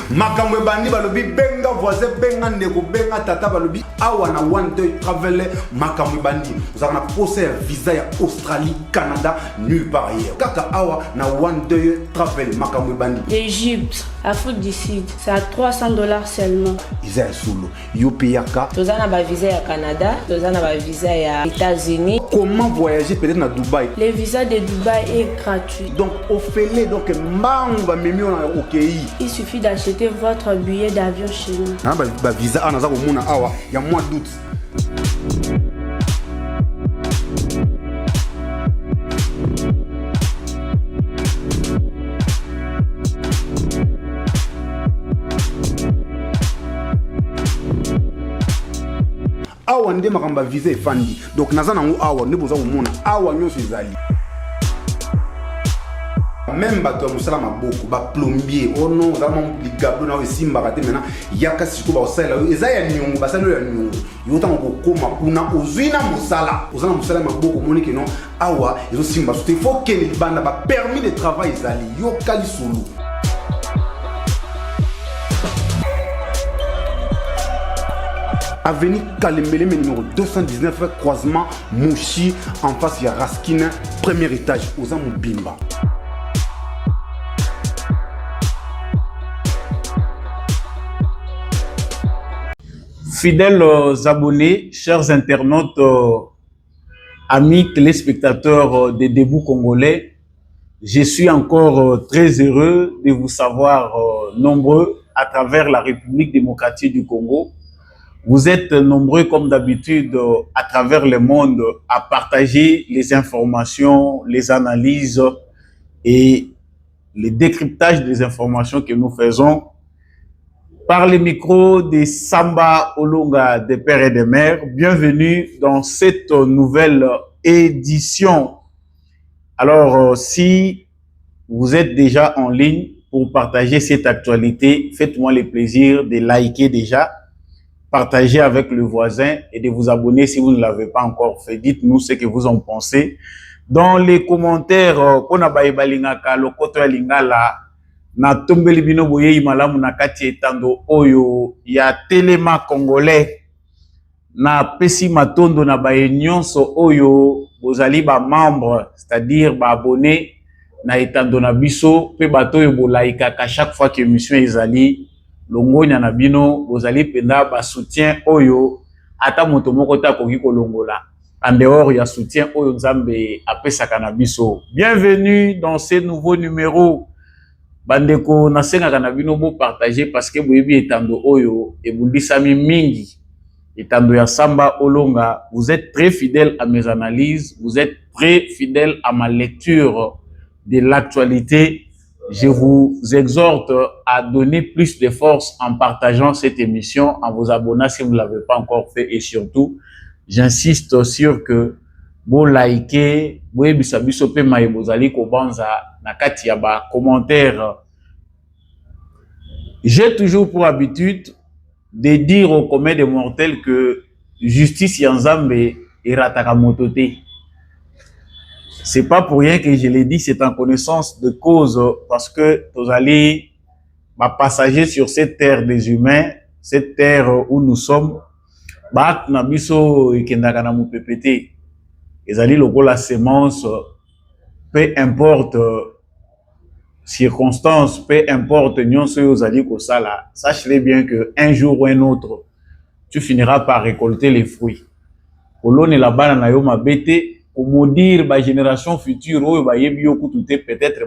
makamwe bandi balobi benga voisin benga ndeko benga tata balobi awa na one day travel makamwe bandi vous avez posé un visa ya Australie Canada nulle part ailleurs kaka awa na one day travel makamwe bandi Égypte Afrique du Sud c'est à $300 seulement Isa solo yopeyaka tozana ba visa ya Canada tozana ba visa ya États-Unis. Comment voyager peut-être na Dubaï? Le visa de Dubaï est gratuit. Donc au fait donc mamba mimio na okeyi. Il suffit d'acheter votre billet d'avion chez nous. Na ba visa anaza komona awa ya mois d'août. Awa nde makamba visa efandi donc naza nango awa nde boza komona awa nyonso ezali même bato ya mosala maboko ba plombier oh non za mamligablo na esimbaka te maintenant yaka siko ba osala eza ya nyongo basalo ya nyongo yota ngokoma kuna ozwina mosala ozana mosala maboko moni ke non awa ezo simba so te faut que les banda ba permis de travail ezali yoka lisulu. Avenue Kalembele numéro 219 croisement Mouchi en face de Raskin premier étage aux Bimba. Fidèles abonnés, chers internautes, amis téléspectateurs des débuts congolais, je suis encore très heureux de vous savoir nombreux à travers la République démocratique du Congo. Vous êtes nombreux, comme d'habitude, à travers le monde, à partager les informations, les analyses et le décryptage des informations que nous faisons par les micros de Samba Olonga des Pères et des Mères. Bienvenue dans cette nouvelle édition. Alors, si vous êtes déjà en ligne pour partager cette actualité, faites-moi le plaisir de liker déjà, partagez avec le voisin et de vous abonner si vous ne l'avez pas encore fait. Dites-nous ce que vous en pensez. Dans les commentaires, kona bayibalingaka lokoto ya lingala na tombeli bino boye imalamu na kati etando oyo ya Telema Congolais na pesi matondo na baye nyonso oyo bozali ba membre, c'est-à-dire ba abonné na etando na biso pe bato oyo bolaika ka chaque fois que émission ezali longonya na bino bozali penda ba soutien oyo ata moto moko ta koki kolongola en dehors ya soutien oyo nzambe apesaka na biso. Bienvenue dans ce nouveau numéro bandeko nasenga na bino bo partager parce que boyebi etando oyo ebundisami mingi etando ya Samba Olonga. Vous êtes très fidèles à mes analyses, vous êtes très fidèles à ma lecture de l'actualité. Je vous exhorte à donner plus de force en partageant cette émission, en vous abonnant si vous ne l'avez pas encore fait et surtout, j'insiste sur que vous likez, vous biso pe maibozali ko banza na kati ya ba commentaire. J'ai toujours pour habitude de dire aux communs des mortels que justice yanzambe erataka motote. C'est pas pour rien que je l'ai dit, c'est en connaissance de cause parce que vous allez passager sur cette terre des humains, cette terre où nous sommes. Bah, nabiso ikendaka na mupepete. Ezali logo la sémence, peu importe circonstance, peu importe nyonso yo zali ko sala. Sachez bien que un jour ou un autre, tu finiras par récolter les fruits. Kolone la bana na yo mabete. Pour maudire la génération future, peut-être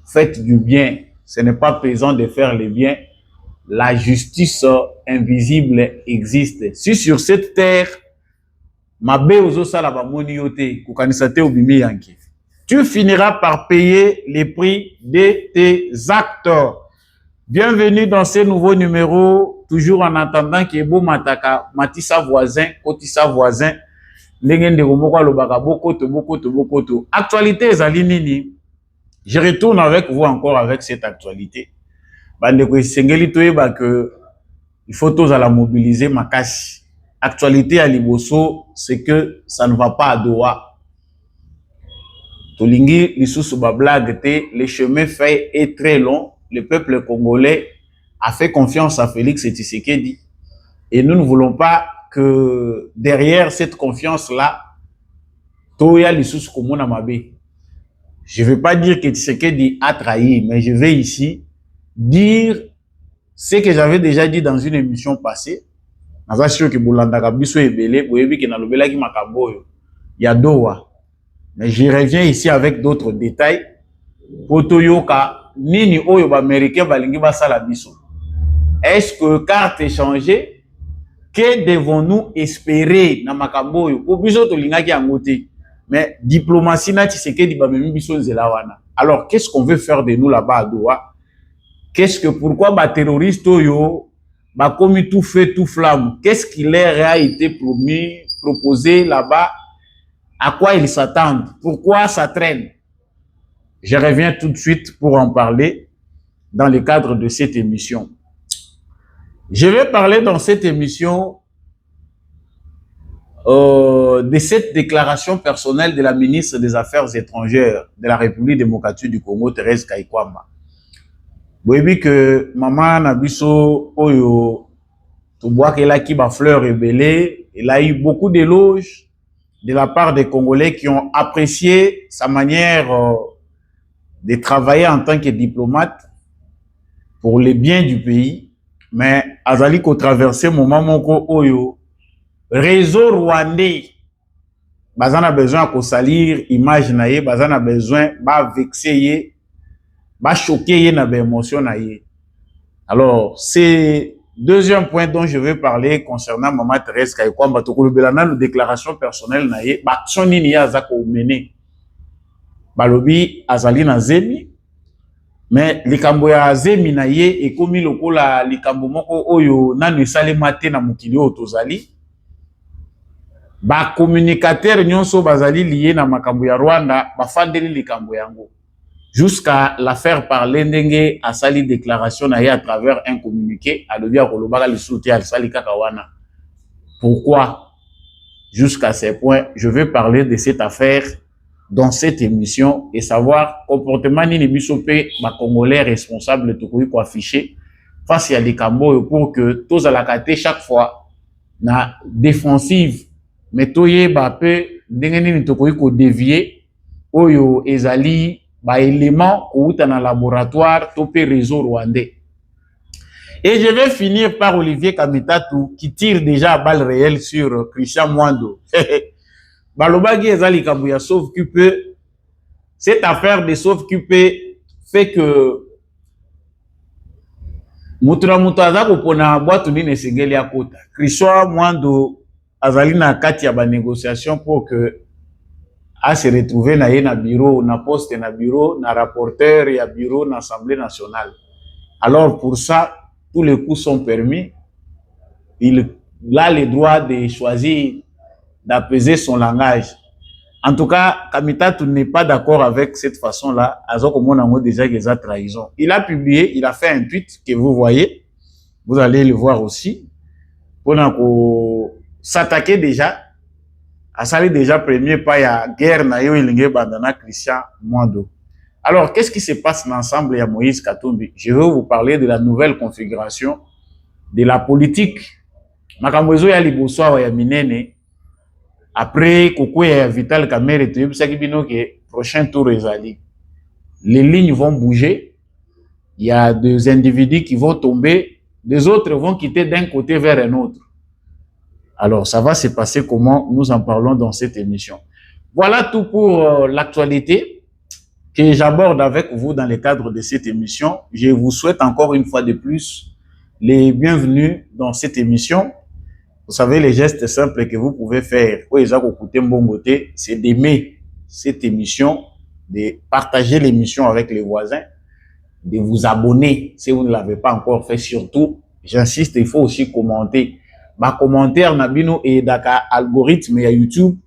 faites du bien. Ce n'est pas plaisant de faire le bien. La justice invisible existe. Si sur cette terre, tu finiras par payer les prix de tes actes. Bienvenue dans ce nouveau numéro, toujours en attendant que Ebo Mataka, Matissa voisin, Kotissa voisin, actualité ezali nini? Je retourne avec vous encore avec cette actualité. Bandeko sengeli toyeba que il faut tous à la mobiliser makasi. Actualité à Liboso, c'est que ça ne va pas à Doha. Tolingi lisusu ba blague te, le chemin fait est très long. le peuple congolais a fait confiance à Félix Tshisekedi. Et nous ne voulons pas que derrière cette confiance-là, Toya Lissous Komona Mabe. Je ne veux pas dire que Tshisekedi a trahi, mais je vais ici dire ce que j'avais déjà dit dans une émission passée. Naza sûr que Boulandaka biso ebele, boyebi ke nalobela ki makaboyo ya dowa. Mais je reviens ici avec d'autres détails. Potoyoka nini oyo ba américain balingi basala biso. Est-ce que carte échangée, que devons-nous espérer na makaboyo? Pour biso to lingaki yangote. Mais diplomatie na Tshisekedi ba memi biso nzela wana. Alors qu'est-ce qu'on veut faire de nous là-bas à Doha? Pourquoi les terroristes ont commis tout feu, tout flamme? Qu'est-ce qui leur a été promis, proposé là-bas? À quoi ils s'attendent? Pourquoi ça traîne? Je reviens tout de suite pour en parler dans le cadre de cette émission. Je vais parler dans cette émission de cette déclaration personnelle de la ministre des Affaires étrangères de la République démocratique du Congo, Thérèse Kaikwamba. Vous voyez que maman Nabiso Oyo, Touboua qu'elle a qui ba fleur rebellée, elle a eu beaucoup d'éloges de la part des Congolais qui ont apprécié sa manière de travailler en tant que diplomate pour le bien du pays. Mais Azali ko traversé moment moko Oyo, réseau rwandais, bazana besoin ko salir image naie, bazana besoin ba vexer ba choquer na ba émotion na ye. Alors, c'est deuxième point dont je veux parler concernant Maman Thérèse Kaikwamba to kolobelana le déclaration personnelle na ye, ba action nini ya za ko mener. Balobi azali na zemi, mais likambo ya zemi na ye ekomi lokola likambo moko oyo nanu esalema te na mokili oyo tozali. Ba communicateur nyonso bazali lié na makambo ya Rwanda bafandeli likambo yango. Jusqu'à la faire parler ndenge asali déclaration na ye à travers un communiqué alobi akolobaka lisuti asali kaka wana. Pourquoi? Jusqu'à ces points, je veux parler de cette affaire dans cette émission et savoir comportement nini biso pe ba congolais responsables tokoki ko afficher face à likambo pour que tous à la kate chaque fois na défensive mais toye ba pe ndenge nini tokoki ko dévier oyo ezali ba élément outa na laboratoire topé réseau rwandais. Et je vais finir par Olivier Kamitatou qui tire déjà à balles réelles sur Christian Mwando. Balobagi ezali kabuya sauve-cupe. Cette affaire de sauve-cupe fait que mutura mutaza kopona boîte nini sengeli ya kota. Christian Mwando azali na kati ya ba négociation pour que à se retrouver na bureau, na poste na bureau, na rapporteur et à bureau na Assemblée nationale. Alors pour ça, tous les coups sont permis. Il a le droit de choisir d'apaiser son langage. En tout cas, Kamitatou n'est pas d'accord avec cette façon-là. Déjà qu'il a trahison. Il a publié, il a fait un tweet que vous voyez. Vous allez le voir aussi. Pour s'attaquer déjà. A sali déjà premier pas ya guerre na yo ilinge bandana Christian Mwando. Alors, qu'est-ce qui se passe dans l'ensemble ya Moïse Katumbi? Je vais vous parler de la nouvelle configuration de la politique. Makambozo ya liboso wa ya minene après koko ya Vital Kamerhe to yebisaki bino ke prochain tour ezali. Les lignes vont bouger. Il y a des individus qui vont tomber, des autres vont quitter d'un côté vers un autre. Alors, ça va se passer comment? Nous en parlons dans cette émission. Voilà tout pour l'actualité que j'aborde avec vous dans le cadre de cette émission. Je vous souhaite encore une fois de plus les bienvenus dans cette émission. Vous savez, les gestes simples que vous pouvez faire, c'est d'aimer cette émission, de partager l'émission avec les voisins, de vous abonner si vous ne l'avez pas encore fait. Surtout, j'insiste, il faut aussi commenter. Ma commentaire nabino et daka algorithme ya YouTube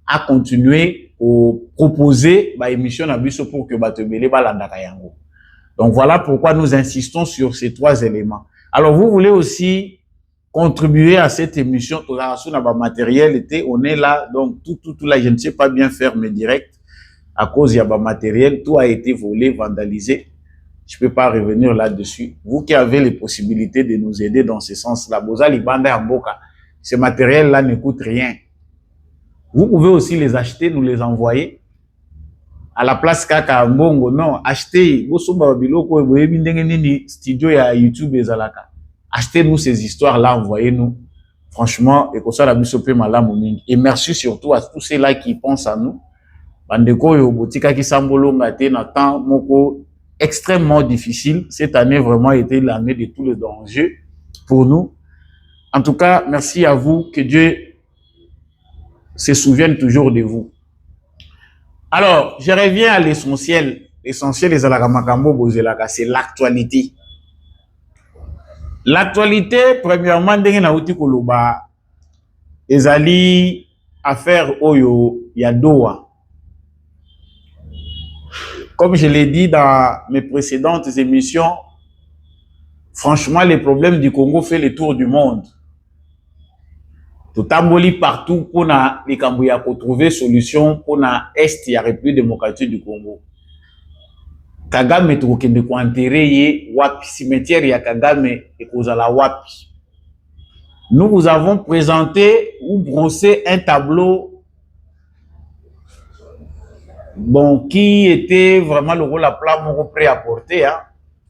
a continué au proposer ba émission nabiso pour que batebele balandaka yango. Donc voilà pourquoi nous insistons sur ces trois éléments. Alors vous voulez aussi contribuer à cette émission, matériel, on est là, donc tout là, je ne sais pas bien faire mes directs à cause il y a matériel, tout a été volé, vandalisé. je ne peux pas revenir là-dessus. Vous qui avez les possibilités de nous aider dans ce sens-là, ce matériel-là ne coûte rien. Vous pouvez aussi les acheter, nous les envoyer. À la place kaka mbongo, non, achetez, studio ya YouTube et Zalaka. Achetez-nous ces histoires-là, envoyez-nous. Franchement, et merci surtout à tous ceux-là qui pensent à nous. Bandeko yo botika ki sambolo ngate na temps moko extrêmement difficile. Cette année vraiment été l'année de tous les dangers pour nous. En tout cas, merci à vous, que Dieu se souvienne toujours de vous. Alors, je reviens à l'essentiel. L'essentiel des Alakamakambo Bozelaka, c'est l'actualité. L'actualité, premièrement, ndenge na uti koloba ezali affaire oyo ya Doha. Comme je l'ai dit dans mes précédentes émissions, franchement, les problèmes du Congo font le tour du monde. Tout amboli partout pour les Cambouya pour trouver solution pour la Est et la République démocratique du Congo. Kagame est de quoi enterrer wapi cimetière ya Kagame et kozala wapi. Nous vous avons présenté ou brossé un tableau bon qui était vraiment le rôle à plat mon prêt à porter. Hein.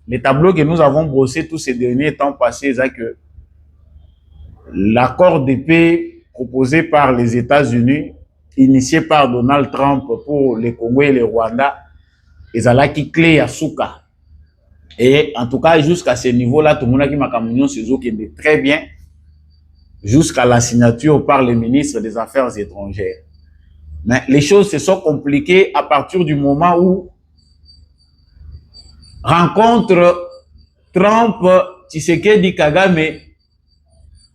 Les tableaux que nous avons brossés tous ces derniers temps passés, c'est que l'accord de paix proposé par les États-Unis, initié par Donald Trump pour les Congo et les Rwanda, ils ont qui clé à Souka. Et en tout cas, jusqu'à ce niveau-là, tout le monde a qui m'a camion qui est très bien, jusqu'à la signature par le ministre des Affaires étrangères. Mais les choses se sont compliquées à partir du moment où rencontre Trump, Tshisekedi, Kagame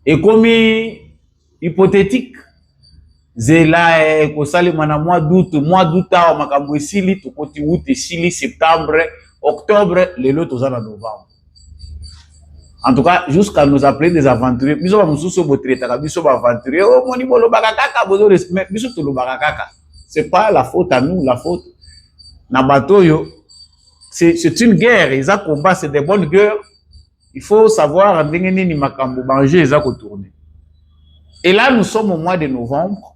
est comme hypothétique. Zela kosali mana mois d'août awa makambo esili tokoti août esili septembre octobre lelo tozana novembre. En tout cas jusqu'à nous appeler des aventuriers biso ba mususu botreta biso ba aventuriers oh moni bolo bakaka bozo respect biso tolo bakaka. C'est pas la faute à nous, la faute na bato yo. C'est une guerre, ils ont combat, c'est des bonnes guerres. Il faut savoir ndenge nini makambo manger ils ont tourner. Et là nous sommes au mois de novembre.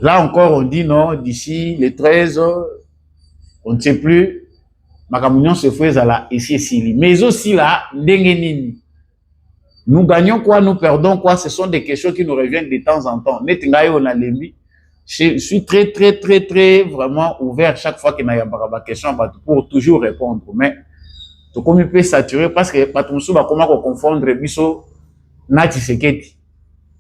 Là encore, on dit non, d'ici les 13, on ne sait plus. Ma communion se fait à la ici. Mais aussi là, dengenini. Nous gagnons quoi, nous perdons quoi, ce sont des questions qui nous reviennent de temps en temps. Je suis très, vraiment ouvert chaque fois qu'il y a une question pour toujours répondre. Mais, tout comme il peut saturer parce que, comment confondre Bisso, Nati Seketi.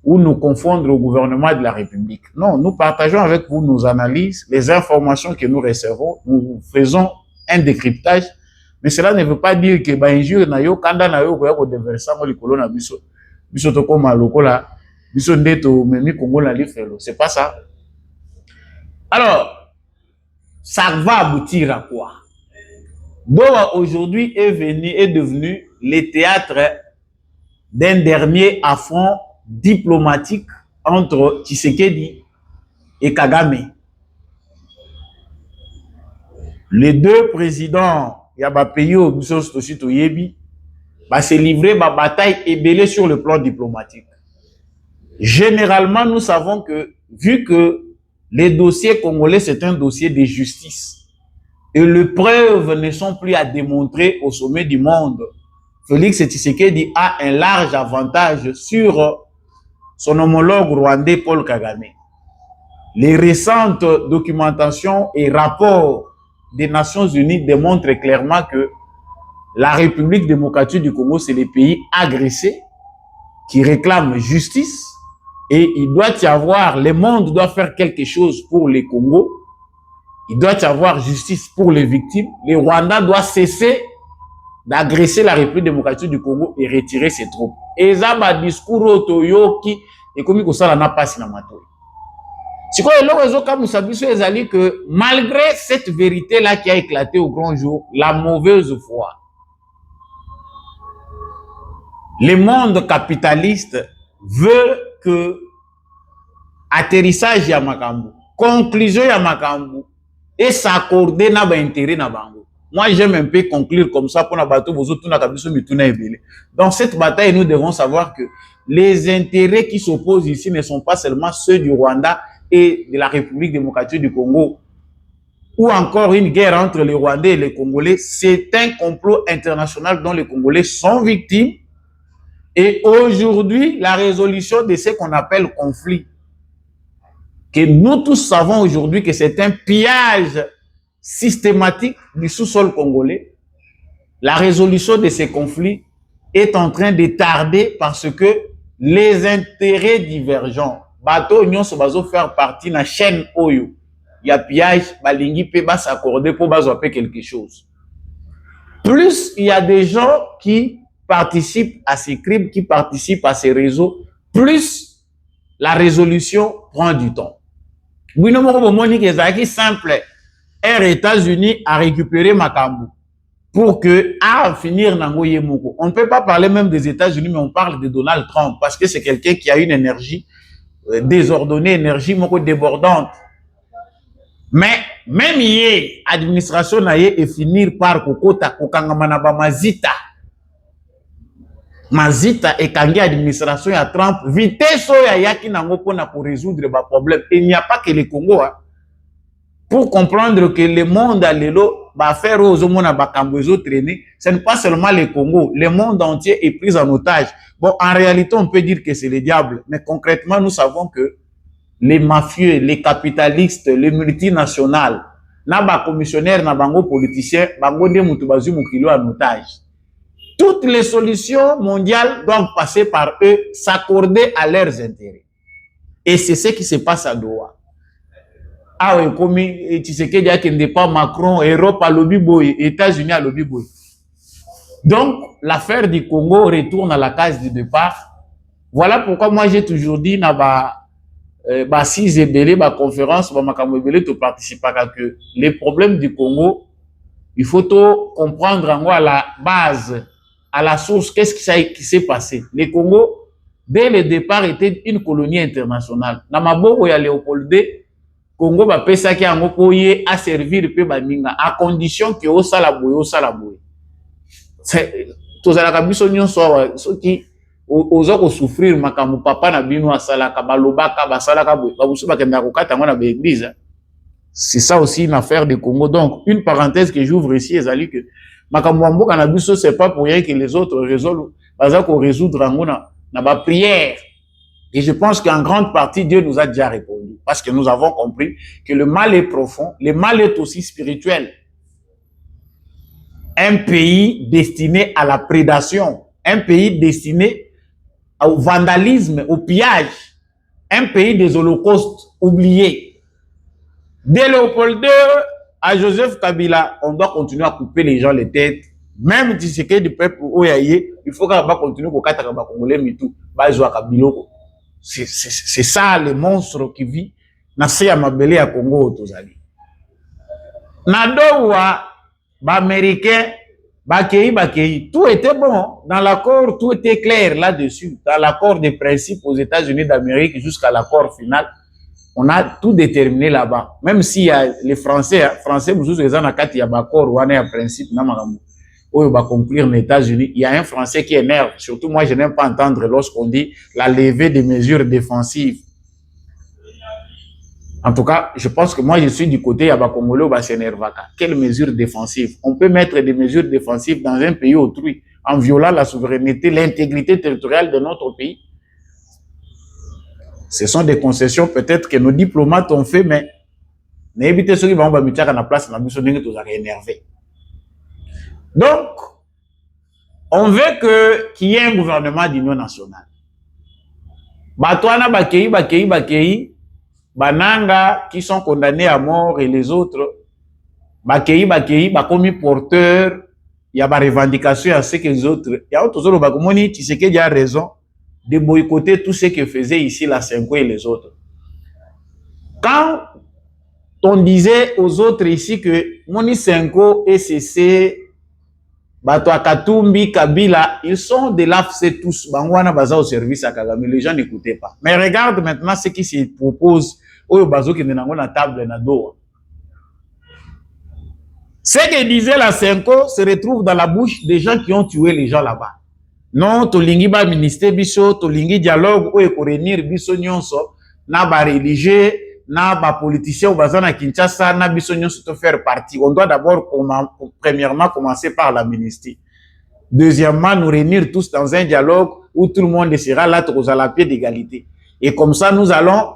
Ou nous confondre au gouvernement de la République. Non, nous partageons avec vous nos analyses, les informations que nous recevons, nous faisons un décryptage, mais cela ne veut pas dire que injure na yo kanda na yo ko déverser mo likolo na biso biso to koma lokola biso ndeto memi Congo na lifelo, c'est pas ça. Alors, ça va aboutir à quoi? Doha aujourd'hui est devenu le théâtre d'un dernier affront diplomatique entre Tshisekedi et Kagame. Les deux présidents, Yabapeyo et Bissosito Yebi, se livrer ma bataille ébélée sur le plan diplomatique. Généralement, nous savons que, vu que les dossiers congolais, c'est un dossier de justice, et les preuves ne sont plus à démontrer au sommet du monde, Félix Tshisekedi a un large avantage sur son homologue rwandais Paul Kagame. Les récentes documentations et rapports des Nations Unies démontrent clairement que la République démocratique du Congo, c'est les pays agressés qui réclament justice et il doit y avoir, le monde doit faire quelque chose pour les Congos, il doit y avoir justice pour les victimes, le Rwanda doit cesser d'agresser la République démocratique du Congo et retirer ses troupes. Et ça, ma discours otoyoki et comme ça n'a pas si na mato. Si quoi que malgré cette vérité là qui a éclaté au grand jour, la mauvaise foi, le monde capitaliste veut que atterrissage ya makambo, conclusion ya makambo et s'accorder na ba intérêt na bango. Moi, j'aime un peu conclure comme ça pour dans cette bataille, nous devons savoir que les intérêts qui s'opposent ici ne sont pas seulement ceux du Rwanda et de la République démocratique du Congo, ou encore une guerre entre les Rwandais et les Congolais. C'est un complot international dont les Congolais sont victimes. Et aujourd'hui, la résolution de ce qu'on appelle conflit, que nous tous savons aujourd'hui que c'est un pillage systématique du sous-sol congolais, la résolution de ces conflits est en train de tarder parce que les intérêts divergents, bateau union se bazo faire partie de la chaîne Oyo, il y a pillage, balingi peut pas s'accorder pour bazoper quelque chose. Plus il y a des gens qui participent à ces crimes, qui participent à ces réseaux, plus la résolution prend du temps. Oui, nous avons dit simple. Air États-Unis a récupéré Makambu pour que, à finir, on ne peut pas parler même des États-Unis, mais on parle de Donald Trump parce que c'est quelqu'un qui a une énergie désordonnée, énergie débordante. Mais même hier, l'administration n'a et finir par kokota kokangamanaba mazita. Mazita et kangi administration ya Trump vitesse ya yaki nango pona pour résoudre les problèmes. Il n'y a pas que le Congo. Hein. Pour comprendre que le monde a l'élo, va faire aux hommes bakambozo traîner, ce n'est pas seulement le Congo, le monde entier est pris en otage. Bon, en réalité, on peut dire que c'est le diable, mais concrètement, nous savons que les mafieux, les capitalistes, les multinationales, na commissionnaires, na bango politiciens, bango de mutubazu mukilo en otage. Toutes les solutions mondiales doivent passer par eux, s'accorder à leurs intérêts. Et c'est ce qui se passe à Doha. Ah oui, comme Tshisekedi a qu'il n'est pas Macron, Europe à lobby boy, États-Unis à lobby boy. Donc, l'affaire du Congo retourne à la case du départ. Voilà pourquoi moi j'ai toujours dit, si j'ai ma conférence, tu participes à que les problèmes du Congo, il faut tout comprendre à la base, à la source, qu'est-ce qui s'est passé. Le Congo, dès le départ, était une colonie internationale. Namabo, il y a Léopold II, Congo va pesa ki ango poye à servir pe baninga à condition que au salaboué. C'est tous à la kabiso nyonso so ki ozako souffrir makamu papa na bino asalaka balobaka basalaka boye babusu bakenda kokata ngona ba église. C'est ça aussi une affaire de Congo. Donc une parenthèse que j'ouvre ici ezali que makamu mboka na biso c'est pas pour rien que les autres résolvent bazako résoudre ngona na ba prière. Et je pense qu'en grande partie, Dieu nous a déjà répondu. Parce que nous avons compris que le mal est profond, le mal est aussi spirituel. Un pays destiné à la prédation, un pays destiné au vandalisme, au pillage, un pays des holocaustes oubliés. Dès Léopold II à Joseph Kabila, on doit continuer à couper les gens les têtes. Même si c'est que du peuple Oyaye, il faut qu'on continue à couper les Congolais, mais tout, c'est ça le monstre qui vit na se ya mabele ya Congo tozali. Na dowa ba américain bakei tout était bon dans l'accord, tout était clair là-dessus dans l'accord des principes aux États-Unis d'Amérique jusqu'à l'accord final. On a tout déterminé là-bas. Même s'il y a les Français vous avez un accord, il y a accord ou un principe na makambo. Où va conclure les États-Unis, il y a un Français qui énerve. Surtout moi, je n'aime pas entendre lorsqu'on dit la levée des mesures défensives. En tout cas, je pense que moi, je suis du côté à Congolais, bah s'énerve. Quelles mesures défensives? On peut mettre des mesures défensives dans un pays autrui en violant la souveraineté, l'intégrité territoriale de notre pays. Ce sont des concessions peut-être que nos diplomates ont fait, mais n'évitez ceux qui vont mettre à la place, on a besoin de tous énerver. Donc, on veut qu'il y ait un gouvernement d'union nationale. Batouana, Bakei, Bananga, qui sont condamnés à mort et les autres, Bakei, commis porteurs, il y a des revendications à ce que les autres. Il y a autres Bakomoni, tu sais qu'il y a raison de boycotter tout ce que faisaient ici la Senko et les autres. Quand on disait aux autres ici que Moni Senko et CC, Bato Katumbi, Kabila, ils sont de l'AFC tous. Bangwana baza au service à Kagame. Les gens n'écoutaient pas. Mais regarde maintenant ce qui se propose. Oyo bazo qui n'est pas table na Doha. Ce que disait la Senko se retrouve dans la bouche des gens qui ont tué les gens là-bas. Non, tolingi ba ministère biso, tolingi dialogue ou ekorenir biso nyonso, na ba religieux, na ba politicien ou bazana Kinshasa, na biso nyonso to faire partie. On doit d'abord, premièrement, commencer par la ministère. Deuxièmement, nous réunir tous dans un dialogue où tout le monde sera là à la pied d'égalité. Et comme ça, nous allons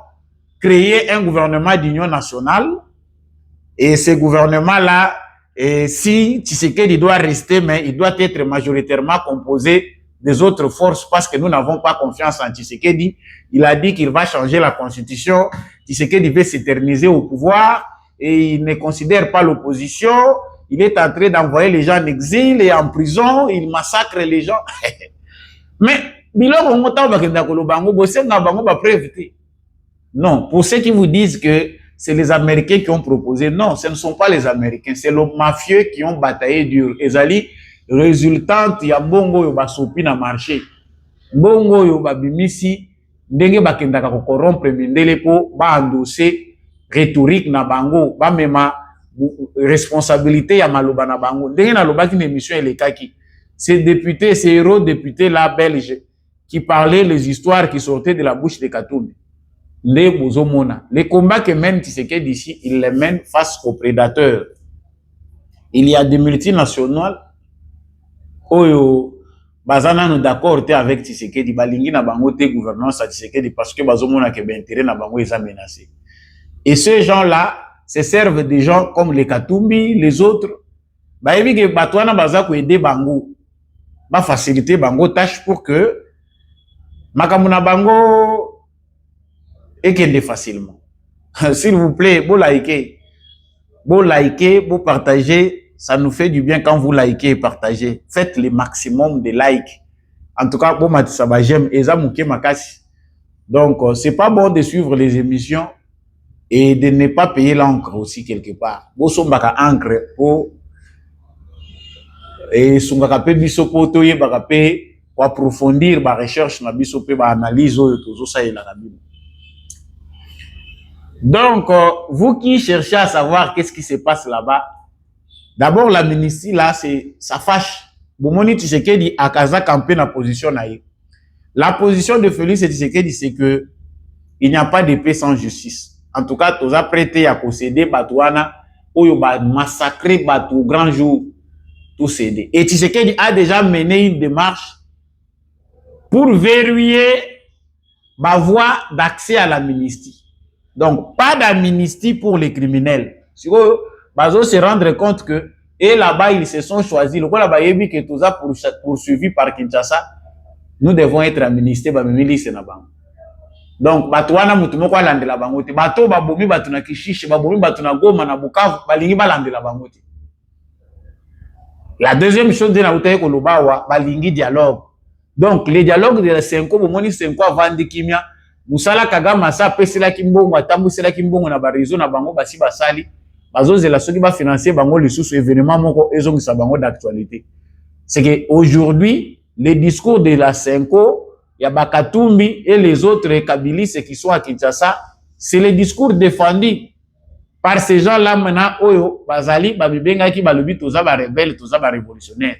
créer un gouvernement d'union nationale. Et ce gouvernement-là, si Tshisekedi doit rester, mais il doit être majoritairement composé des autres forces parce que nous n'avons pas confiance en Tshisekedi. Il a dit qu'il va changer la constitution. Tshisekedi veut s'éterniser au pouvoir et il ne considère pas l'opposition. Il est en train d'envoyer les gens en exil et en prison. Il massacre les gens. Mais, non, pour ceux qui vous disent que c'est les Américains qui ont proposé, non, ce ne sont pas les Américains, c'est les mafieux qui ont bataillé dur. Ezali, résultante, il y a bongo yo basopi na marché. Bongo yo babimisi, ndenge bakendaka ko corrompre mindele po ba endosser rhétorique na bango, ba mema responsabilité ya maloba na bango. Ndenge na lobaki na émission elekaki. Ces députés, ces héros députés là belges qui parlaient les histoires qui sortaient de la bouche de Katumbi. Les combats que mène Tshisekedi ici, il les mène face aux prédateurs. Il y a des multinationales oyo bazana no d'accord avec Tshisekedi balingi na bango te gouvernance à Tshisekedi parce que bazomona que l'intérêt na bango est menacé. Et ces gens-là se servent des gens comme les Katumbi, les autres. Ba ebi ke batwana baza ko aider bango, ba faciliter bango tâche pour que makamuna bango et qu'il est facilement. S'il vous plaît, vous likez, vous partagez, ça nous fait du bien quand vous likez et partagez. Faites le maximum de likes. En tout cas, bon matisaba j'aime et ça mouké makasi. Donc c'est pas bon de suivre les émissions et de ne pas payer l'encre aussi quelque part. Vous sombaka encre pour et sombaka pe biso poto ye baka pe pour approfondir ba recherche na biso pe ba analyse oyo tozo sa ela na biso. Donc, vous qui cherchez à savoir qu'est-ce qui se passe là-bas, d'abord, la ministre, là, ça fâche. Bomoni Tshisekedi a kaza campé na position naïe. La position de Félix Tshisekedi, c'est que il n'y a pas de paix sans justice. En tout cas, tous prêté à posséder Batouana, ou ba massacrer Batou grand jour, tout cédé. Et Tshisekedi a déjà mené une démarche pour verrouiller ma voie d'accès à l'amnistie. Donc, pas d'amnistie pour les criminels. Si vous se rendre compte que, et là-bas, ils se sont choisis. Le quoi là-bas, il y a que tout ça poursuivi par Kinshasa, nous devons être amnistés, bah, donc, batouana mutumo kwa lande la bangote. Bato babomi batuna kishishi, babomi batuna goma na Bukavu, balingi balande la bangote. La deuxième chose de la utaye kolobawa, balingi dialogue. Donc, les dialogues de la Senko, bomoni Senko avandi kimia, Musala Kagama sa pesela kimbongo atambu sela kimbongo na barizo na bango basi basali bazozela soki ba financer bango lisusu événement moko ezongisa bango d'actualité. C'est que aujourd'hui les discours de la Senko, ya Bakatumbi et les autres kabilistes qui sont à Kinshasa, c'est les discours défendus par ces gens-là maintenant oyo bazali babibenga ki balobi toza ba rebelle toza ba révolutionnaire.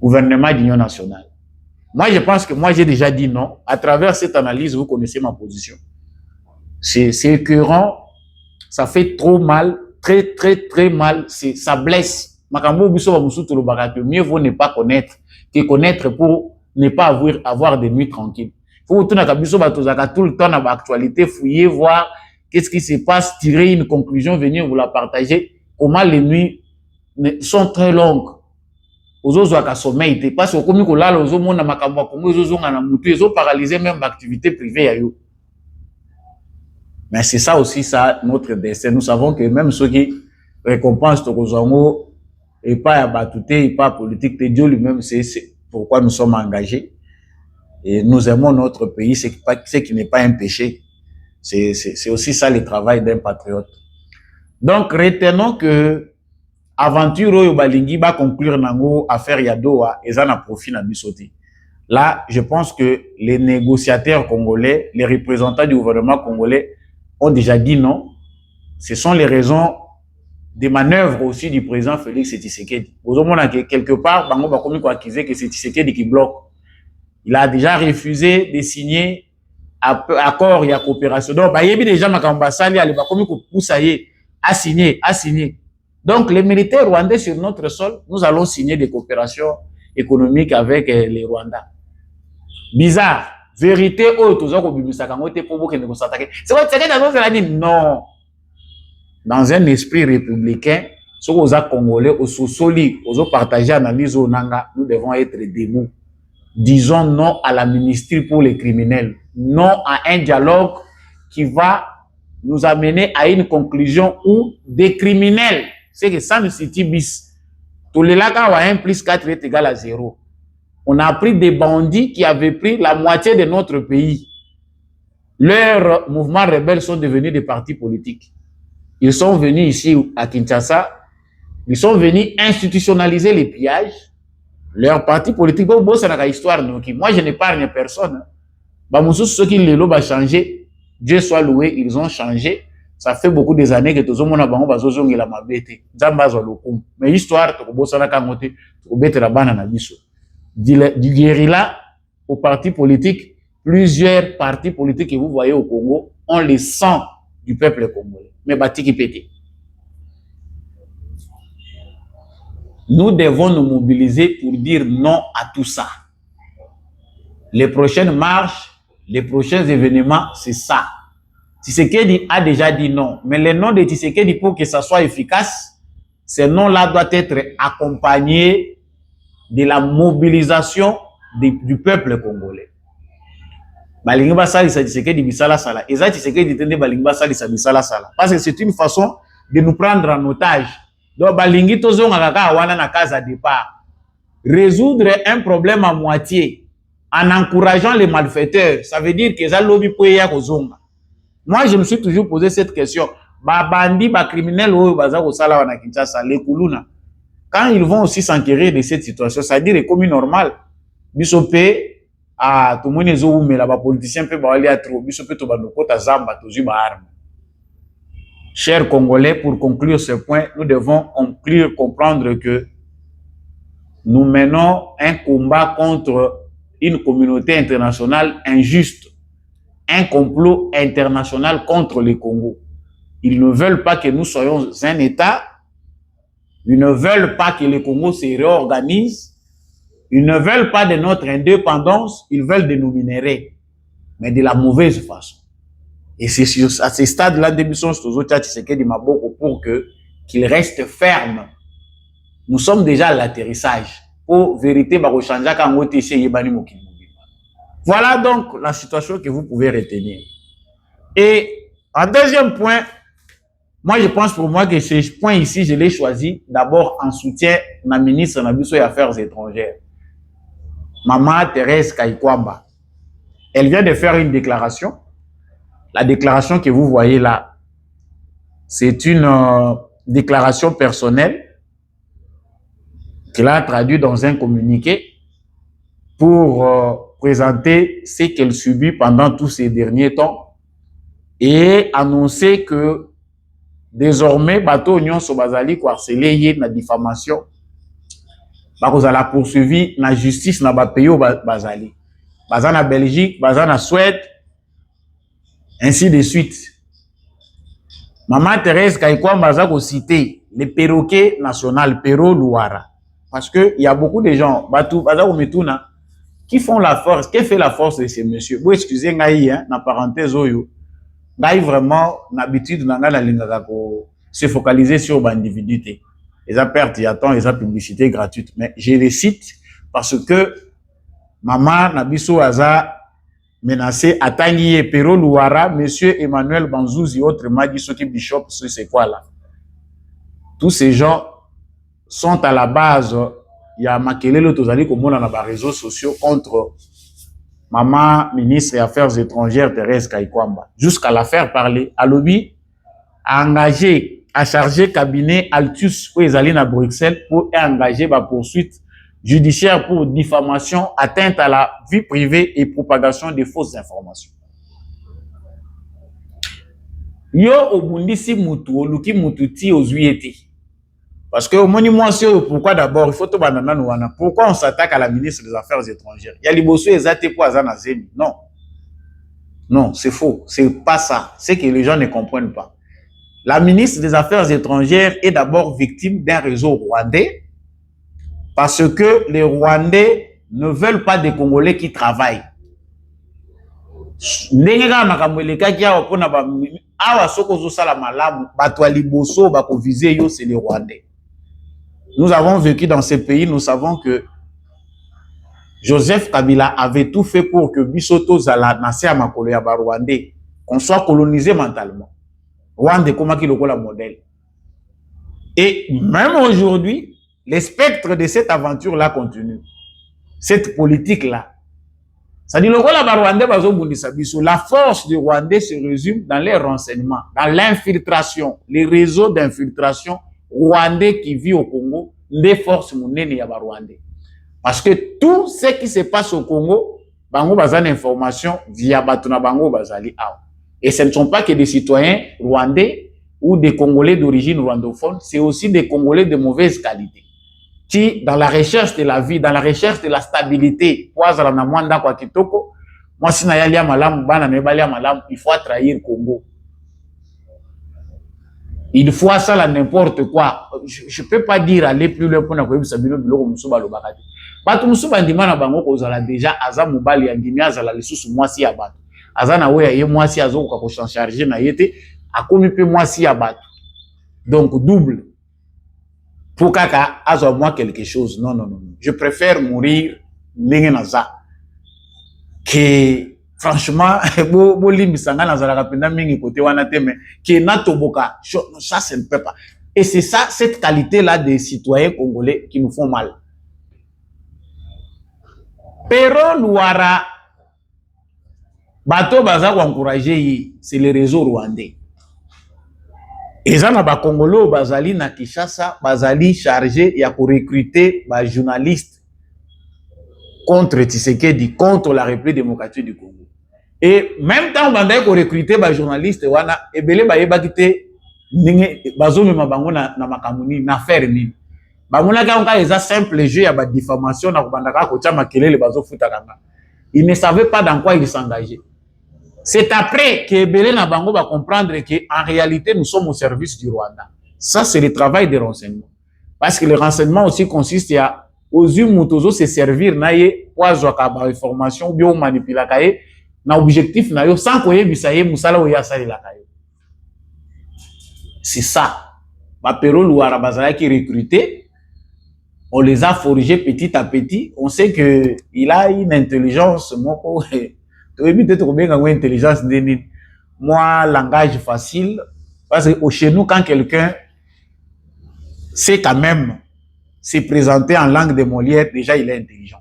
Gouvernement d'union nationale. Moi, je pense que moi, j'ai déjà dit non. À travers cette analyse, vous connaissez ma position. C'est écœurant. Ça fait trop mal. Très, très, très mal. Ça blesse. Mieux vaut ne pas connaître que connaître pour ne pas avoir des nuits tranquilles. Faut tout le temps dans l'actualité, fouiller, voir qu'est-ce qui se passe, tirer une conclusion, venir vous la partager. Comment les nuits sont très longues. Ozozo aka sommeil te parce que komi ko lala ozo mona makambo ko ozo nga na mutu ezo paralyser même l'activité privée ya yo. Mais c'est ça aussi ça notre destin. Nous savons que même ceux qui récompensent Tokozango et pas à batouté et pas politique de Dieu lui-même c'est pourquoi nous sommes engagés et nous aimons notre pays c'est qui n'est pas un péché. C'est aussi ça le travail d'un patriote. Donc retenons que aventure oyo balingi ba conclure nango affaire Yadoa ezana profit na bisoti. Là, je pense que les négociateurs congolais, les représentants du gouvernement congolais ont déjà dit non. Ce sont les raisons des manœuvres aussi du président Félix Tshisekedi. Vous avez quelque part, Bango Bakomi ko accusé que c'est Tshisekedi qui bloque. Il a déjà refusé de signer accord et coopération. Donc, il y a déjà Makambasali, il Bakomi ko poussaye à signer. Donc, les militaires rwandais sur notre sol, nous allons signer des coopérations économiques avec les Rwandais. Bizarre. Vérité, oh, tout ça, c'est quoi, non. Dans un esprit républicain, ceux aux Congolais, aux Sosoli, aux partagés analyse au Nanga, nous devons être debout. Disons non à la ministrie pour les criminels, non à un dialogue qui va nous amener à une conclusion où des criminels, c'est que ça ne city bis, tous les lacs à 1 plus 4 est égal à 0. On a pris des bandits qui avaient pris la moitié de notre pays. Leurs mouvements rebelles sont devenus des partis politiques. Ils sont venus ici à Kinshasa, ils sont venus institutionnaliser les pillages. Leur parti politique, bon, c'est une histoire. Moi, je n'épargne personne. Ceux qui l'ont changé, Dieu soit loué, ils ont changé. Ça fait beaucoup des années que tout le monde a besoin de la mabete. Mais l'histoire, tu peux la banane du guérilla au parti politique, plusieurs partis politiques que vous voyez au Congo ont le sang du peuple congolais. Mais bâti qui pète. Nous devons nous mobiliser pour dire non à tout ça. Les prochaines marches, les prochains événements, c'est ça. Tshisekedi a déjà dit non. Mais le nom de Tshisekedi, pour que ça soit efficace, ce nom-là doit être accompagné de la mobilisation du peuple congolais. Balingi basali sa Tshisekedi bisala sala. Eza Tshisekedi tende balingi basali sa bisala sala. Parce que c'est une façon de nous prendre en otage. Donc balingi tozo ngaka wana na casa départ. Résoudre un problème à moitié en encourageant les malfaiteurs, ça veut dire que ça lobby pour ya kozonga. Moi je me suis toujours posé cette question. Ba bandi ba criminels oyo baza ko sala wana Kinshasa les kuluna. Quand ils vont aussi s'enquérir de cette situation, ça veut dire comme normal. Bisopé ah, tout le monde est où, mais là-bas, politiciens peuvent aller à trop. Chers Congolais, pour conclure ce point, nous devons comprendre que nous menons un combat contre une communauté internationale injuste, un complot international contre le Congo. Ils ne veulent pas que nous soyons un État, ils ne veulent pas que le Congo se réorganise. Ils ne veulent pas de notre indépendance, ils veulent de nous minerais, mais de la mauvaise façon. Et c'est à ce stade-là, pour qu'il reste ferme. Nous sommes déjà à l'atterrissage. Pour vérité, voilà donc la situation que vous pouvez retenir. Et en deuxième point, moi je pense pour moi que ce point ici, je l'ai choisi d'abord en soutien de la ministre des Affaires étrangères. Maman Thérèse Kaikwamba. Elle vient de faire une déclaration. La déclaration que vous voyez là, c'est une déclaration personnelle qu'elle a traduite dans un communiqué pour présenter ce qu'elle subit pendant tous ces derniers temps et annoncer que désormais, bateau Union Sobazali ko harcelé yé na diffamation. Vous allez poursuivi la justice dans le pays bazali. Bazan na Belgique, bazan na Suède, ainsi de suite. Maman Thérèse Kaikwamba baza ko citer les perroquets nationaux, Perro Luara. Parce que il y a beaucoup de gens, batou baza ko metuna, qui font la force, qui fait la force de ces messieurs. Vous excusez ngai hein, na parenthèse oyo. Ngai vraiment l'habitude na nga lingaka ko se focaliser sur l'individualité. Ils ont perdu à temps, ils ont publicité gratuite. Mais je les cite parce que maman Nabiso Aza menacé à Tangier, Perro Luara, monsieur Emmanuel Banzouzi, autre Magisoki Bishop, c'est quoi là? Tous ces gens sont à la base. Il y a Makelele Tozali comme on a les réseaux sociaux contre maman ministre des Affaires étrangères Thérèse Kaikwamba. Jusqu'à la faire parler. À lobby, a engagé à charger cabinet Altus pour les aller à Bruxelles pour engager la poursuite judiciaire pour diffamation, atteinte à la vie privée et propagation de fausses informations. Yo obundisi mutu oluki mutu ti ozuyete. Parce que au moi pourquoi d'abord il faut to banana wana. Pourquoi on s'attaque à la ministre des Affaires étrangères? Il y a liboso ezate pour azana zemi. Non. Non, c'est faux. C'est pas ça. C'est que les gens ne comprennent pas. La ministre des Affaires étrangères est d'abord victime d'un réseau rwandais parce que les Rwandais ne veulent pas des Congolais qui travaillent. C'est les Rwandais. Nous avons vécu dans ces pays, nous savons que Joseph Kabila avait tout fait pour que Bisoto Zala nasse à Makolo ya Rwandais, qu'on soit colonisé mentalement. Rwanda comment qu'il le modèle. Et même aujourd'hui, les spectres de cette aventure-là continuent. Cette politique-là. Ça dit, la force du Rwandais se résume dans les renseignements, dans l'infiltration, les réseaux d'infiltration rwandais qui vivent au Congo, les forces monnaie Rwandais. Parce que tout ce qui se passe au Congo, bango bazan information via Batuna Bango Bazali. Et ce ne sont pas que des citoyens rwandais ou des Congolais d'origine rwandophone, c'est aussi des Congolais de mauvaise qualité. Qui, dans la recherche de la vie, dans la recherche de la stabilité, moi, si il faut trahir Congo. Il faut ça n'importe quoi. Je ne peux pas dire aller plus loin pour n'avoir sabino biloko musuba lo bakati. Batu musuba ndima na bango ko zala déjà aza mobali ya ndimi azala lisusu mwasi ya batu. Aza na we ye mwasi azoka ko charger na yete akomi pe mwasi ya batu. Donc double. Pour kaka azo moi quelque chose. Non non non. Je préfère mourir n'engenaza que franchement bo limbisanga na zala kapenda mingi côté wana teme que natoboka ça ça ne peut pas. Et c'est ça cette qualité là des citoyens congolais qui nous font mal. Pero Luara bato baza ko encourager c'est les réseaux rwandais. Et ça na ba Congolo bazali na Kinshasa bazali chargé ya ko recruter ba journalistes contre Tshisekedi, contre la République démocratique du Congo. Et même temps banda ko recruter ba journalistes wana ebele ba yeba kité ninge bazomi mabango na makamuni na faire nini. Bamona ka eza simple jeu ya ba diffamation na kobanda ka ko tia makelele bazo futa kanga. Ils ne savaient pas dans quoi ils s'engageaient. C'est après que Belé na bango va comprendre que en réalité nous sommes au service du Rwanda. Ça c'est le travail des renseignements. Parce que le renseignement aussi consiste à aux mutozo se servir na ye pour avoir ba information ou bien manipuler kaye na objectif na yo sans ko yebisa ye musala o ya sali la kaye. C'est ça. Ba pero Luara bazala qui recruté, on les a forgés petit à petit, on sait que il a une intelligence moko peut-être combien une intelligence de moi langage facile parce que chez nous quand quelqu'un sait quand même se présenter en langue de Molière déjà il est intelligent.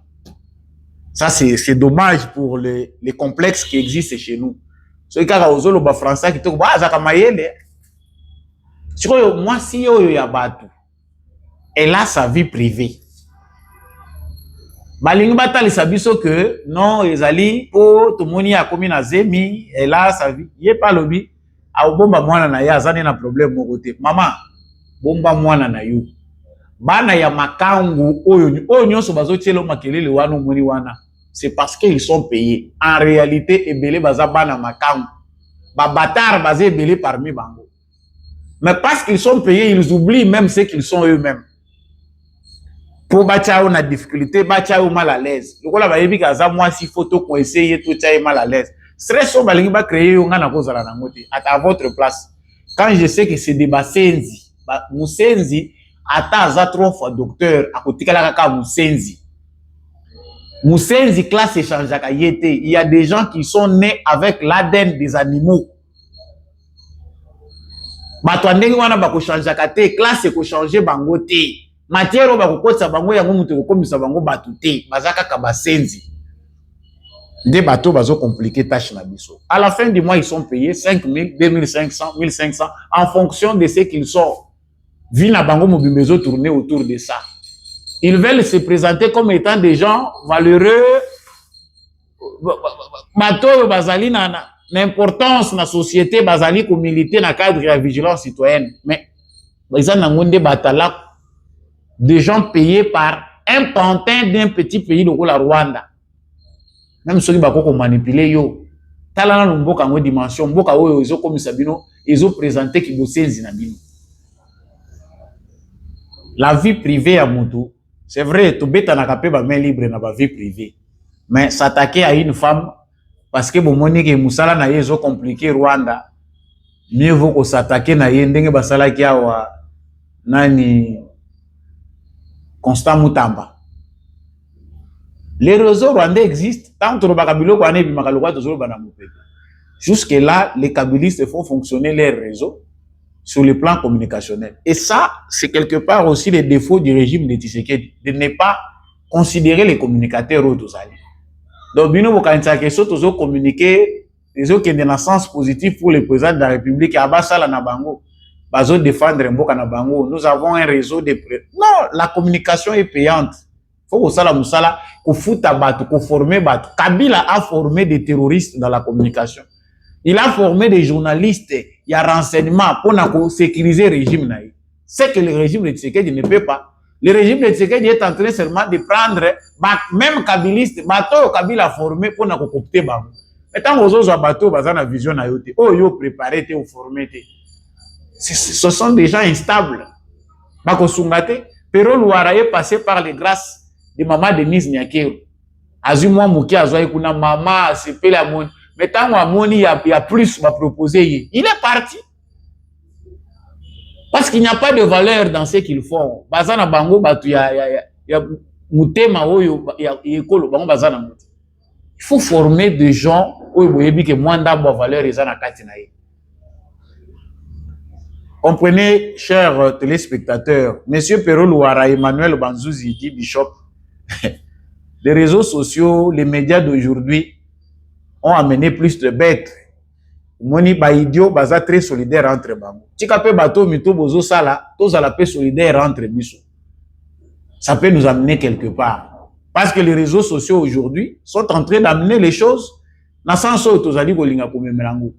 Ça c'est dommage pour les complexes qui existent chez nous. Ceux qui ont ozolo ba français qui to ba za kamayele. Siko moi si yo ya batu elle a sa vie privée. Balingi batalisa biso que non ezali po tomoni akomi na zemi elle a sa vie ye pas lobi a bomba mwana na ya azani na problème moko te mama bomba mwana na yo bana ya makangu oyo nyonso bazotiela makelele wana omoni wana c'est parce qu'ils sont payés en réalité ebele baza bana makangu ba bâtard bazé ebele parmi bango mais parce qu'ils sont payés ils oublient même ce qu'ils sont eux-mêmes. Pour bâtir une difficulté, bâtir mal à l'aise. Le quoi la bayebi kaza moi si photo qu'on essaye tout ça mal à l'aise. Stress on balingi ba créer on na cause la nangote à votre place. Quand je sais que c'est des basenzi, musenzi ata za 3 fois docteur akotikala kaka musenzi. Musenzi classe échange à yete. Il y a des gens qui sont nés avec l'ADN des animaux. Bato ndenge wana ba ko changer kate classe ko changer bango te. Matière ba kokotsa bango yango mutu kokomisa bango batu te bazaka ka basenzi nde bato bazo compliquer tâche na biso. À la fin du mois ils sont payés 5000, 2500, 1500 en fonction de ce qu'ils sont. Vu na bango mobimbezo tourner autour de ça. Ils veulent se présenter comme étant des gens valeureux. Bato bazali na l'importance de la société basali comme militer dans le cadre de la vigilance citoyenne. Mais ils ont des gens payés par un pantin d'un petit pays de la Rwanda. Même ceux qui vont manipuler yo. Talana lumboka ngwe dimension mboka oyo ezo komisa bino ezo présenter ki bosenzi na bino. La vie privée à Moutou, c'est vrai, tout bête na kapé ba main libre na ba vie privée. Mais s'attaquer à une femme parce que bon monique musala na yezo compliqué Rwanda, mieux vaut que s'attaquer na ye ndenge basala ki awa nani Constant Mutamba. Les réseaux rwandais existent tant que jusque-là, les kabylistes font fonctionner les réseaux sur le plan communicationnel. Et ça, c'est quelque part aussi le défaut du régime de Tshisekedi, de ne pas considérer les communicateurs autosali. Donc, bino bokanisa keso tozo communiquer, les autres qui ont un sens positif pour le président de la République, Abasala Nabango, bazo défendre Mboka Nabango. Nous avons un réseau de... Non, la communication est payante. Faut que ça musala, qu'on foute à battre, qu'on forme battre. Kabila a formé des terroristes dans la communication. Il a formé des journalistes, il y a renseignement pour sécuriser le régime. C'est que le régime de Tshisekedi ne peut pas. Le régime de Tshisekedi est en train seulement de prendre, même kabiliste, bateau Kabila a formé pour nous copter. Mais tant que vous avez bateau, vous avez une vision, vous avez préparé, vous avez formé. Ce sont des gens instables. Pero Louara est passé par les grâces de maman Denise Nyakero. Azumwa Mouki Azoye Kuna maman c'est la monde. Mais tant qu'il y a plus à proposer, il est parti. Parce qu'il n'y a pas de valeur dans ce qu'ils font. Bazana bango batu ya mutema oyo ya ekolo bango bazana muti. Il faut former des gens oyo boyebi ke mwanda bo valeur ezana kati na ye. Comprenez, chers téléspectateurs, Monsieur Pero Louara, Emmanuel Banzouzi dit Bishop, les réseaux sociaux, les médias d'aujourd'hui ont amené plus de bêtes. Moni ba idiot baza très solidaire entre bango. Tika pe bato mito bozo sala, tous à la paix solidaire entre biso. Ça peut nous amener quelque part. Parce que les réseaux sociaux aujourd'hui sont en train d'amener les choses dans le sens où tozali kolinga komemelango.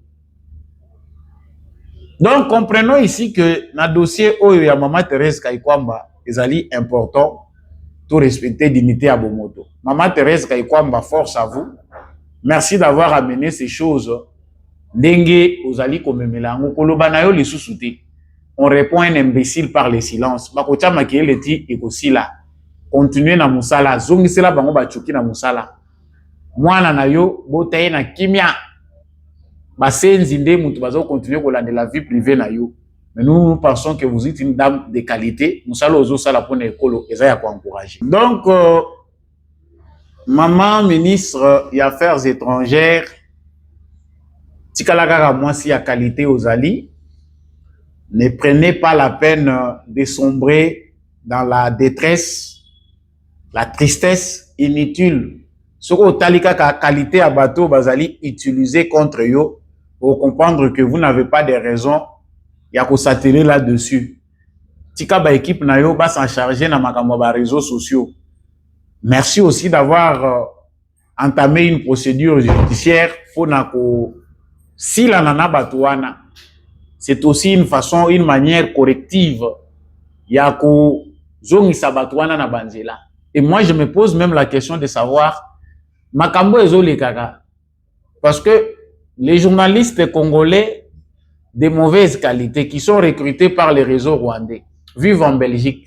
Donc, comprenons ici que dans le dossier Oyo ya Maman Thérèse Kaikwamba, ezali important pour respecter dignité à Bomoto. Maman Thérèse Kaikwamba, force à vous. Merci d'avoir amené ces choses. Dengue, ozali komemelango, kolobana yo li susute. On répond à un imbécile par le silence. Bakocha makele ti ekosila. Continuez na musala. Zongisela bango bachuki na musala. Mwana na yo, botaye na kimia. Basenzi nde mutu bazo continuer kolanda la vie privée na yo. Mais nous pensons que vous êtes une dame de qualité. Musala ozo sala pona ekolo, eza ya ko encourager. Donc, maman ministre des Affaires étrangères, Tikalakara mwasi ya qualité aux alliés, ne prenez pas la peine de sombrer dans la détresse, la tristesse inutile. Ce que talika ka qualité à bateau bazali utilisé contre yo pour comprendre que vous n'avez pas de raison ya ko s'atteler là-dessus. Tika ba équipe na yo ba s'en charger na makambo ba réseaux sociaux. Merci aussi d'avoir entamé une procédure judiciaire pour nako si la nana batouana. C'est aussi une façon, une manière corrective ya ko zongi sabatouana na banzela. Et moi je me pose même la question de savoir makambo ezoli kaka. Parce que les journalistes congolais de mauvaise qualité qui sont recrutés par les réseaux rwandais vivent en Belgique.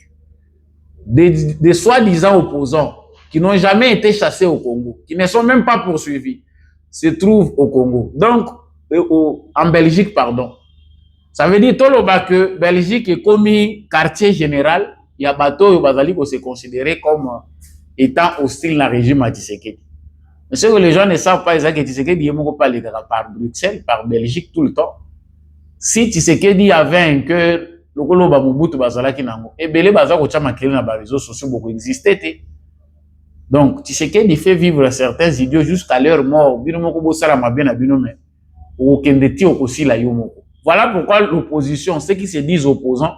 Des soi-disant opposants qui n'ont jamais été chassés au Congo, qui ne sont même pas poursuivis, se trouvent au Congo. Donc, en Belgique, pardon. Ça veut dire que Belgique est comme quartier général, il y a bateau bazali qui se considéré comme étant hostile à régime à Tshisekedi. Mais ce que les gens ne savent pas, c'est que Tshisekedi est pas par Bruxelles, par Belgique tout le temps. Si Tshisekedi avait un cœur, le Kolo Bamubutu bazalaki nango, et belé bazako chama kele na ba réseaux sociaux beaucoup existé. Donc Tshisekedi fait vivre certains idiots jusqu'à leur mort. Bino moko bosala mabé na bino mais okendeti okosi la yo moko. Voilà pourquoi l'opposition, ceux qui se disent opposants,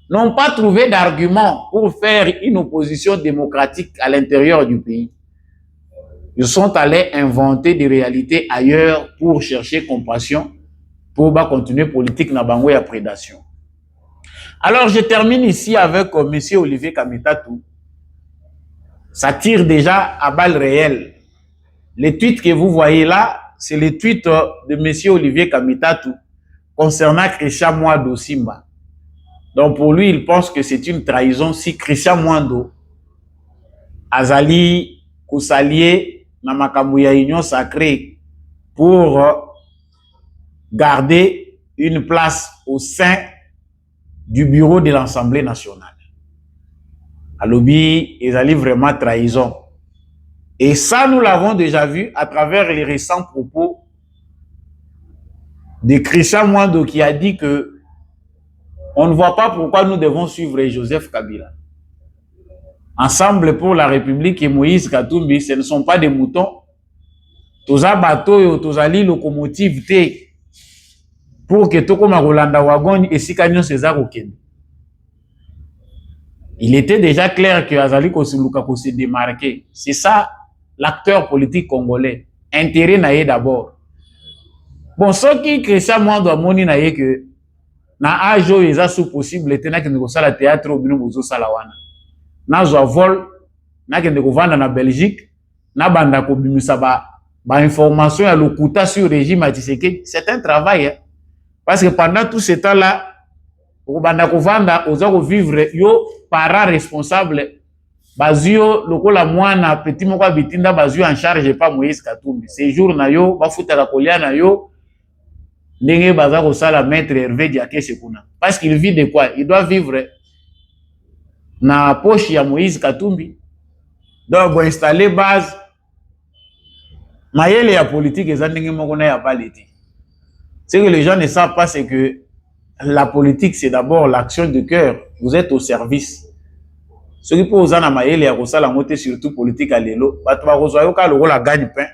n'ont pas trouvé d'argument pour faire une opposition démocratique à l'intérieur du pays. Ils sont allés inventer des réalités ailleurs pour chercher compassion, pour continuer politique na bango ya prédation. Alors, je termine ici avec M. Olivier Kamitatou. Ça tire déjà à balles réelles. Les tweets que vous voyez là, c'est les tweets de M. Olivier Kamitatou concernant Christian Mwando Simba. Donc, pour lui, il pense que c'est une trahison si Christian Mwando azali kosalier na makambo ya union sacrée pour garder une place au sein du bureau de l'Assemblée nationale. Alobi, ezali vraiment trahison. Et ça, nous l'avons déjà vu à travers les récents propos de Christian Mwando qui a dit que on ne voit pas pourquoi nous devons suivre Joseph Kabila. Ensemble pour la République et Moïse Katumbi, ce ne sont pas des moutons. Toza bateau, tozali locomotive te pour que toko makolanda wagon et sikanyo César Okende. Il était déjà clair que Azali Kosiluka ko se démarquer. C'est ça l'acteur politique congolais. Intérêt naie d'abord. Bon, ce qui Christian Mwando amoni naie que na ajo eza sous possible tena que nous sala théâtre au bino bozo sala wana. Na zo vol na kende ko vanda na Belgique na banda ko bimisa ba information ya lokuta sur régime à Tshisekedi. C'est un travail hein? Parce que pendant tout ce temps là ko banda ko vanda oza ko vivre yo para responsable bazio lokola mwana petit moko bitinda bazio en charge pas Moïse Katumbi. Ces jours na yo ba futa ka kolia na yo ndenge baza ko sala maître Hervé Diaké Sekuna. Parce qu'il vit de quoi? Il doit vivre na poche ya Moïse Katumbi. Donc bon installer base mayele ya politique eza ndenge moko na ya baleti. Ce que les gens ne savent pas c'est que la politique c'est d'abord l'action de cœur. Vous êtes au service. Ce qui peut oser na mayele ya ko sala ngote surtout politique à lelo, bato ba kozwa yo ka lokola gagne-pain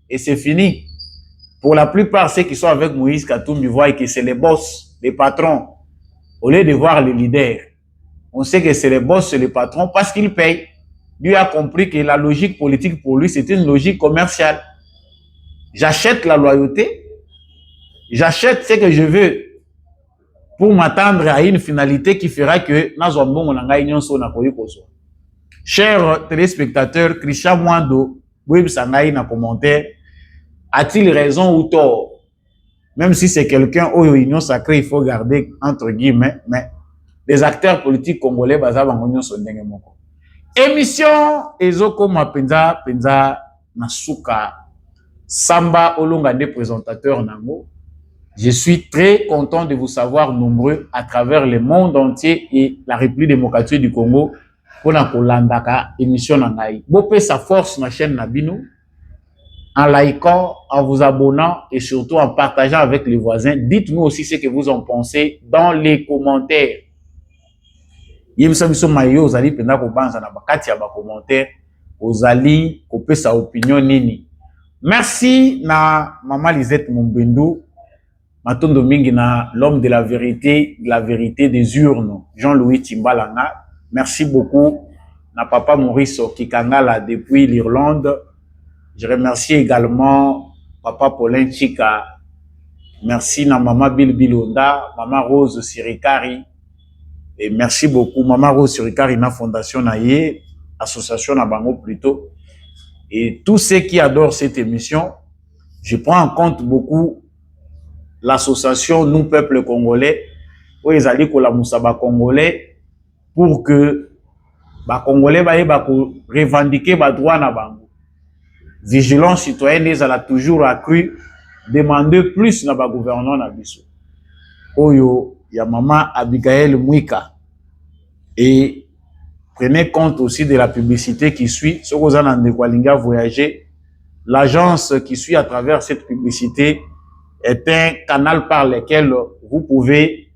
et c'est fini. Pour la plupart, ceux qui sont avec Moïse Katumbi voient que c'est les boss, les patrons, au lieu de voir les leaders. On sait que c'est les boss, c'est les patrons parce qu'ils payent. Lui a compris que la logique politique pour lui, c'est une logique commerciale. J'achète la loyauté, j'achète ce que je veux pour m'attendre à une finalité qui fera que chers téléspectateurs, Christian Mwando, Web Sangaï na commentaire, a-t-il raison ou tort? Même si c'est quelqu'un au union sacrée, il faut garder entre guillemets, mais les acteurs politiques congolais baza bangonyo sondenge moko. Émission ezoko mapenza penza nasuka samba olonga des présentateurs nango. Je suis très content de vous savoir nombreux à travers le monde entier et la République démocratique du Congo pour na kolandaka émission nangai. Bopé sa force na chaîne Nabino. En likant, en vous abonnant et surtout en partageant avec les voisins. Dites-nous aussi ce que vous en pensez dans les commentaires. Merci na Maman Lisette Mumbendu, Matondo Mingi na l'homme de la vérité des urnes, Jean-Louis Timbalanga. Merci beaucoup na Papa Maurice Kikangala depuis l'Irlande. Je remercie également Papa Paulin Chika. Merci na Maman Bill Bilonda, Maman Rose Sirikari. Et merci beaucoup Maman Rose Sirikari na Fondation Naye, Association Nabango plutôt. Et tous ceux qui adorent cette émission, je prends en compte beaucoup l'association Nous Peuple Congolais, où ils allaient la Moussaba Congolais pour que les Congolais revendiquer les droits na bango. Vigilance citoyenne, elle a toujours accru, demander plus na ba gouvernement na biso. Oyo, ya Maman Abigail Mwika. Et prenez compte aussi de la publicité qui suit. Ce que vous avez voyager, l'agence qui suit à travers cette publicité est un canal par lequel vous pouvez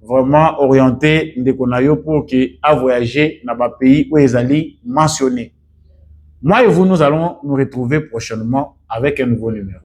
vraiment orienter Ndekonayo pour que à voyager dans le pays où ils allaient mentionner. Moi et vous, nous allons nous retrouver prochainement avec un nouveau numéro.